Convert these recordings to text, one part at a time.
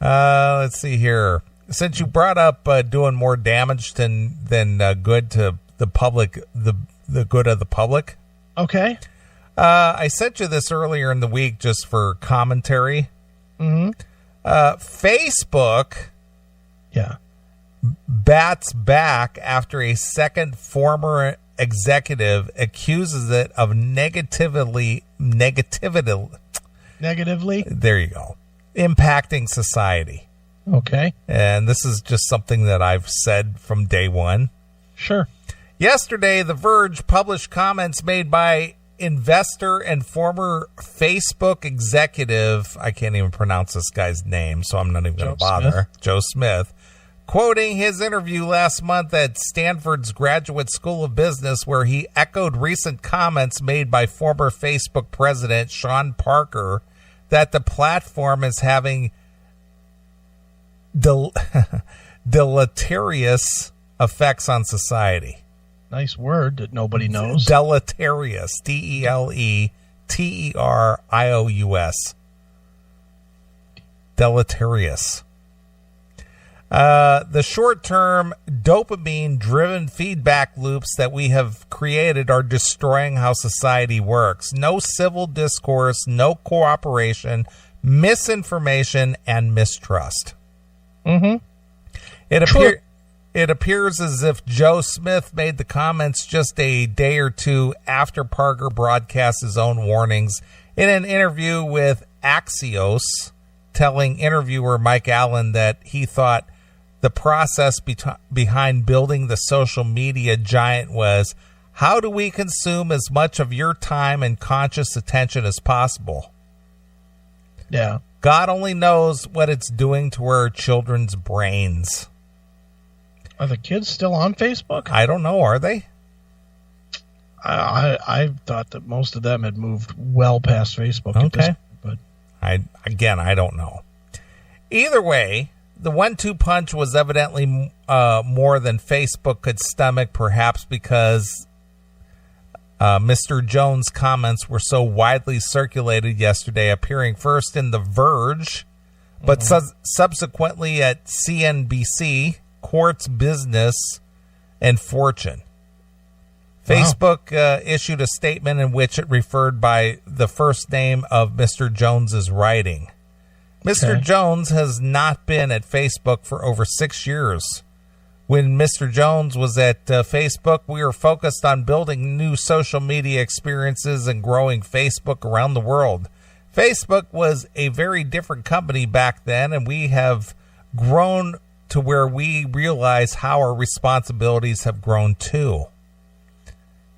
Let's see here. Since you brought up doing more damage than good to the public, the good of the public. Okay. I sent you this earlier in the week just for commentary. Mm-hmm. Facebook. Yeah. Bats back after a second former executive accuses it of negatively. There you go. Impacting society. Okay. And this is just something that I've said from day one. Sure. Yesterday, The Verge published comments made by investor and former Facebook executive. I can't even pronounce this guy's name, so I'm not even going to bother. Joe Smith. Quoting his interview last month at Stanford's Graduate School of Business, where he echoed recent comments made by former Facebook president Sean Parker that the platform is having deleterious effects on society. Nice word that nobody knows. Deleterious. DELETERIOUS. Deleterious. The short-term dopamine-driven feedback loops that we have created are destroying how society works. No civil discourse, no cooperation, misinformation, and mistrust. Mm-hmm. It appears as if Joe Smith made the comments just a day or two after Parker broadcast his own warnings in an interview with Axios, telling interviewer Mike Allen that he thought the process behind building the social media giant was, how do we consume as much of your time and conscious attention as possible? Yeah. God only knows what it's doing to our children's brains. Are the kids still on Facebook? I don't know. Are they? I thought that most of them had moved well past Facebook. Okay. At this point, but I don't know. Either way, the 1-2 punch was evidently more than Facebook could stomach, perhaps because Mr. Jones' comments were so widely circulated yesterday, appearing first in The Verge, but subsequently at CNBC, Quartz Business, and Fortune. Wow. Facebook issued a statement in which it referred by the first name of Mr. Jones's writing. Mr. Jones has not been at Facebook for over 6 years. When Mr. Jones was at Facebook, we were focused on building new social media experiences and growing Facebook around the world. Facebook was a very different company back then, and we have grown to where we realize how our responsibilities have grown too.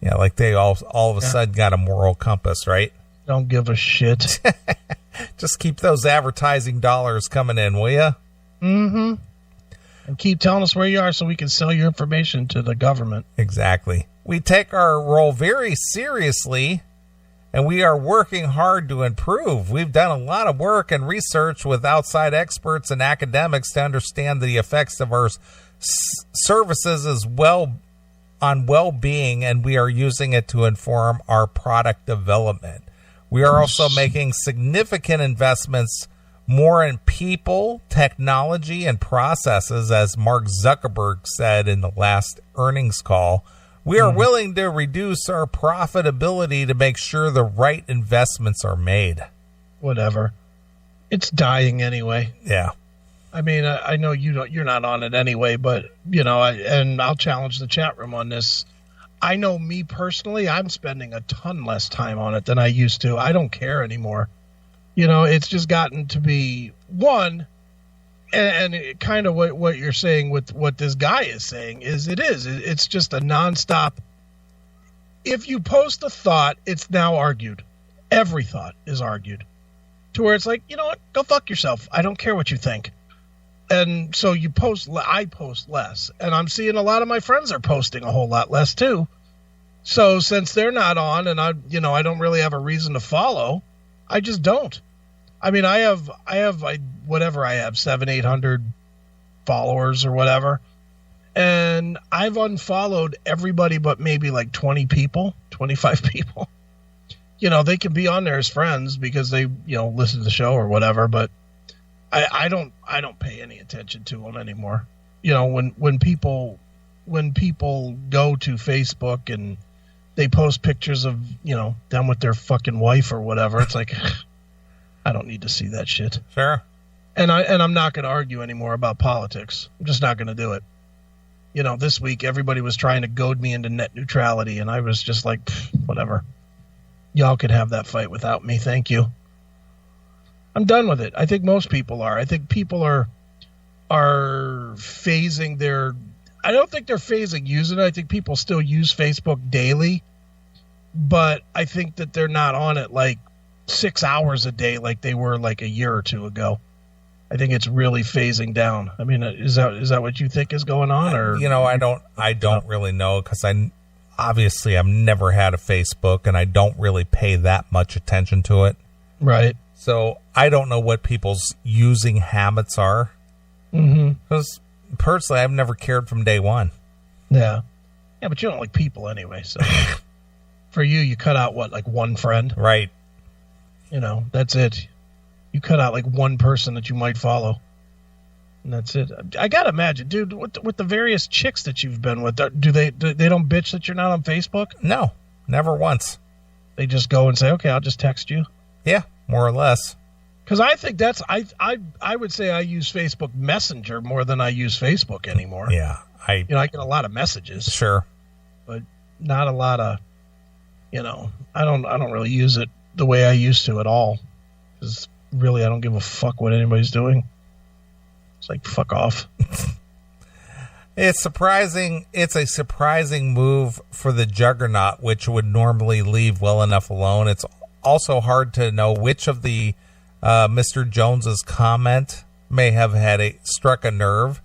Yeah, like they all of a sudden got a moral compass, right? Don't give a shit. Just keep those advertising dollars coming in, will you? Mm-hmm. And keep telling us where you are so we can sell your information to the government. Exactly. We take our role very seriously, and we are working hard to improve. We've done a lot of work and research with outside experts and academics to understand the effects of our services as well on well-being, and we are using it to inform our product development. We are also making significant investments more in people, technology, and processes, as Mark Zuckerberg said in the last earnings call. We are willing to reduce our profitability to make sure the right investments are made. Whatever. It's dying anyway. Yeah. I mean, I know you're not on it anyway, but, and I'll challenge the chat room on this. I know me personally, I'm spending a ton less time on it than I used to. I don't care anymore. It's just gotten to be one, and it kind of what you're saying with what this guy is saying it's just a nonstop. If you post a thought, it's now argued. Every thought is argued to where it's like, you know what, go fuck yourself. I don't care what you think. And so I post less, and I'm seeing a lot of my friends are posting a whole lot less too. So since they're not on, and I don't really have a reason to follow, I just don't. I mean, I have 700-800 followers or whatever. And I've unfollowed everybody but maybe like 20 people, 25 people. They can be on there as friends because they, listen to the show or whatever, but I don't pay any attention to them anymore. You know, when people go to Facebook and they post pictures of, you know, them with their fucking wife or whatever, it's like, I don't need to see that shit. Sure. And I'm not going to argue anymore about politics. I'm just not going to do it. You know, this week everybody was trying to goad me into net neutrality, and I was just like, whatever. Y'all could have that fight without me. Thank you. I'm done with it. I think most people are. I think people are phasing their... I don't think they're phasing using it. I think people still use Facebook daily, but I think that they're not on it like 6 hours a day like they were like a year or two ago. I think it's really phasing down. I mean, is that what you think is going on? Or you know, I don't really know, because I've never had a Facebook, and I don't really pay that much attention to it. Right. So I don't know what people's using habits are. Because personally, I've never cared from day one. Yeah, but you don't like people anyway. So for you cut out what, like one friend? Right. You know, that's it. You cut out like one person that you might follow, and that's it. I gotta imagine, dude, with the various chicks that you've been with, do they don't bitch that you're not on Facebook? No, never once. They just go and say, "Okay, I'll just text you." Yeah, more or less. Because I think that's I would say I use Facebook Messenger more than I use Facebook anymore. Yeah, I get a lot of messages, sure, but not a lot of, you know, I don't really use it the way I used to at all. Because really, I don't give a fuck what anybody's doing. It's like, fuck off. It's surprising. It's a surprising move for the juggernaut, which would normally leave well enough alone. It's also hard to know which of the Mr. Jones's comment may have struck a nerve,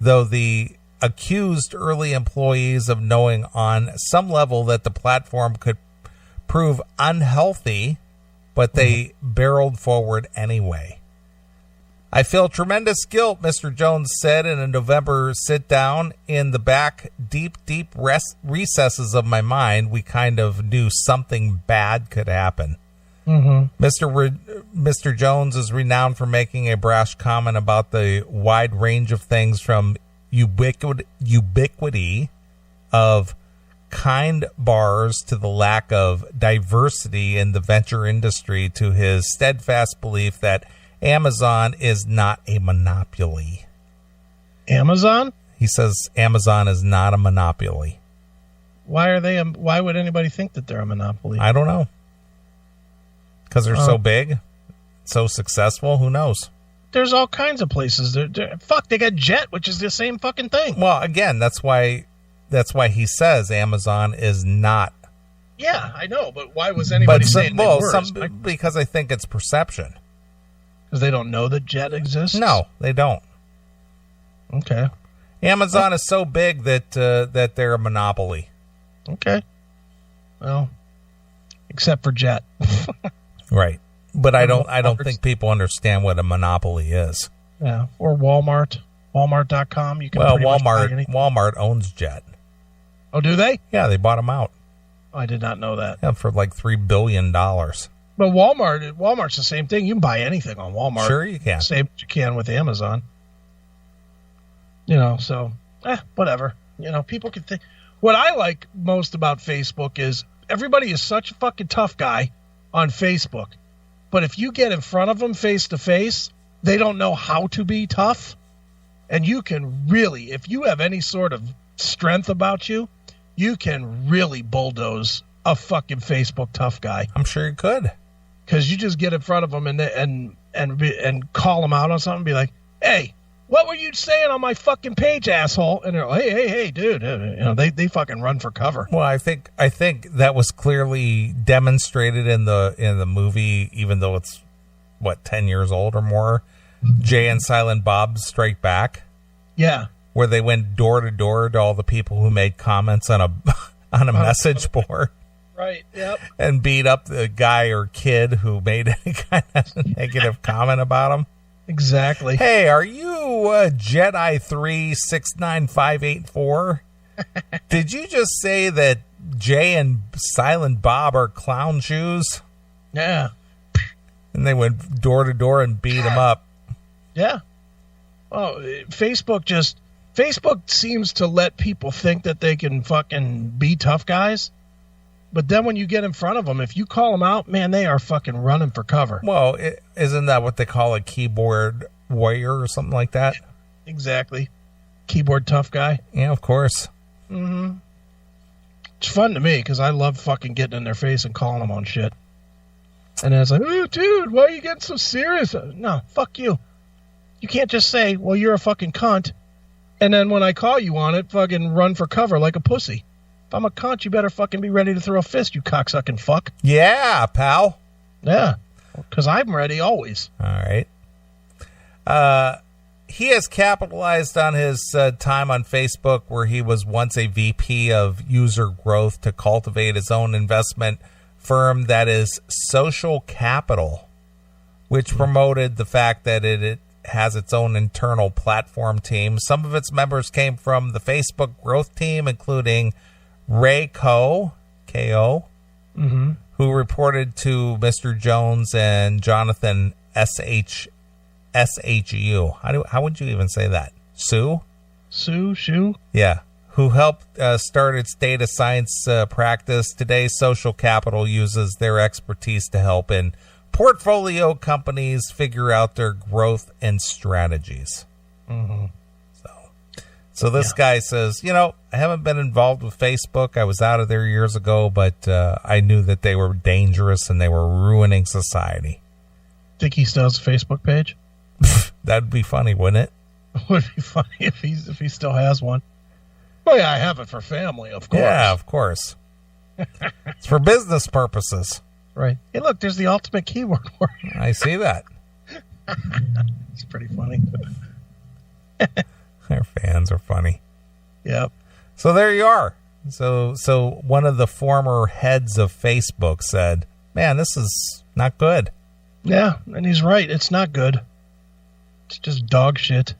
though the accused early employees of knowing on some level that the platform could prove unhealthy, but they barreled forward anyway. I feel tremendous guilt, Mr. Jones said in a November sit-down. In the back, deep recesses of my mind, we kind of knew something bad could happen. Mr. Jones is renowned for making a brash comment about the wide range of things, from ubiquity of kind bars to the lack of diversity in the venture industry, to his steadfast belief that Amazon is not a monopoly. Amazon? He says Amazon is not a monopoly. Why would anybody think that they're a monopoly? I don't know. Because they're so big, so successful. Who knows? There's all kinds of places. They got Jet, which is the same fucking thing. Well, again, that's why he says Amazon is not. Yeah, I know, but why was anybody saying they were? Because I think it's perception. Because they don't know that Jet exists? No, they don't. Okay. Amazon is so big that they're a monopoly. Okay. Well, except for Jet. Right. But I don't think people understand what a monopoly is. Yeah. Or Walmart. Walmart.com. You can Walmart owns Jet. Oh, do they? Yeah, they bought them out. Oh, I did not know that. Yeah, for like $3 billion. But Walmart's the same thing. You can buy anything on Walmart. Sure you can. Same as you can with Amazon. You know, so, whatever. You know, people can think. What I like most about Facebook is everybody is such a fucking tough guy on Facebook. But if you get in front of them face to face, they don't know how to be tough. And you can really, if you have any sort of strength about you, you can really bulldoze a fucking Facebook tough guy. I'm sure you could. Because you just get in front of them and call them out on something and be like, hey, what were you saying on my fucking page, asshole? And they're like, hey, dude. You know, they fucking run for cover. Well, I think that was clearly demonstrated in the movie, even though it's 10 years old or more. Jay and Silent Bob Strike Back. Yeah. Where they went door to door to all the people who made comments on a message board. Right, yep. And beat up the guy or kid who made any kind of negative comment about him. Exactly. Hey, are you Jedi 369584? Did you just say that Jay and Silent Bob are clown shoes? Yeah. And they went door to door and beat him up. Yeah. Oh, Facebook seems to let people think that they can fucking be tough guys. But then when you get in front of them, if you call them out, man, they are fucking running for cover. Well, isn't that what they call a keyboard warrior or something like that? Exactly. Keyboard tough guy. Yeah, of course. Mm-hmm. It's fun to me because I love fucking getting in their face and calling them on shit. And then it's like, oh, dude, why are you getting so serious? No, fuck you. You can't just say, well, you're a fucking cunt. And then when I call you on it, fucking run for cover like a pussy. If I'm a cunt, you better fucking be ready to throw a fist, you cocksucking fuck. Yeah, pal. Yeah, because I'm ready always. All right. He has capitalized on his time on Facebook, where he was once a VP of user growth, to cultivate his own investment firm that is Social Capital, which promoted the fact that it has its own internal platform team. Some of its members came from the Facebook growth team, including Ray Ko, K-O, who reported to Mr. Jones, and Jonathan S-H-U. How would you even say that? Sue? Sue? Yeah. Who helped start its data science practice. Today, Social Capital uses their expertise to help in portfolio companies figure out their growth and strategies. Mm-hmm. So this guy says, I haven't been involved with Facebook. I was out of there years ago, but I knew that they were dangerous and they were ruining society. Think he still has a Facebook page? That'd be funny, wouldn't it? It would be funny if he still has one. Well, yeah, I have it for family, of course. Yeah, of course. It's for business purposes. Right. Hey, look, there's the ultimate keyword word. I see that. It's pretty funny. Their fans are funny. Yep. So there you are. So one of the former heads of Facebook said, man, this is not good. Yeah, and he's right. It's not good. It's just dog shit.